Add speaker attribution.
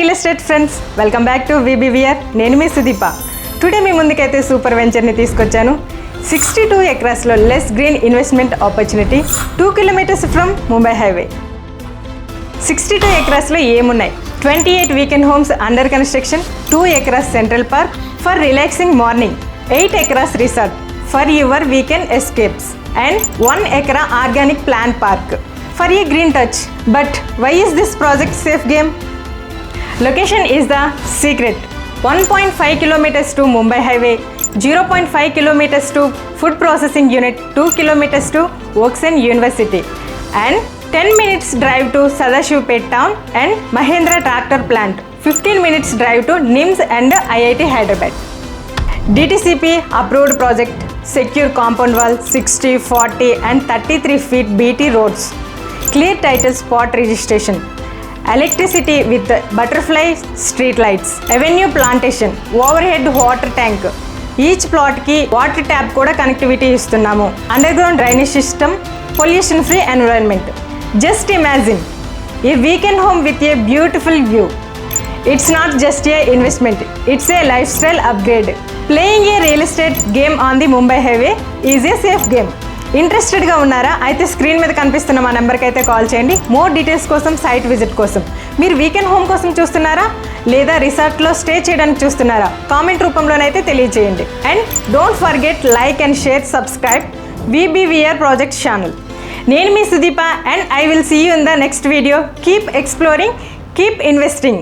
Speaker 1: Real estate friends, welcome back to VBVR. నేను మీ Sudeepa. Today మీ ముందుకైతే సూపర్ వెంచర్ని తీసుకొచ్చాను. 62 ఎకరాస్లో lush green investment opportunity, 2 kilometres from Mumbai highway. 62 ఎకరాస్లో ఏమున్నాయి? 28 weekend homes under construction, 2 acres central park for relaxing morning, 8 acres resort for your weekend escapes and 1 acre organic plant park for a green touch. But why is this project safe game? Location is the secret. 1.5 kilometers to Mumbai highway, 0.5 kilometers to food processing unit, 2 kilometers to Oxen University, and 10 minutes drive to Sadashivpet town and Mahindra tractor plant, 15 minutes drive to NIMS and IIT Hyderabad. DTCP approved project, secure compound wall, 60, 40 and 33 feet BT roads, clear title spot registration, electricity with butterfly street lights, avenue plantation, overhead water tank, each plot ki water tap kuda connectivity istunnamo, underground drainage system, pollution free environment. Just imagine a weekend home with a beautiful view. It's not just a investment, it's a lifestyle upgrade. Playing a real estate game on the Mumbai highway is a safe game. ఇంట్రెస్టెడ్గా ఉన్నారా? అయితే screen మీద కనిపిస్తున్న మా నెంబర్కి అయితే call చేయండి. More details కోసం, site visit కోసం. మీరు వీకెండ్ హోమ్ కోసం చూస్తున్నారా లేదా రిసార్ట్లో స్టే చేయడానికి చూస్తున్నారా? కామెంట్ రూపంలోనైతే తెలియజేయండి. And don't forget like and share, subscribe VBVR project channel. నేను మీ Sudeepa and I will see you in the next video. Keep exploring, keep investing.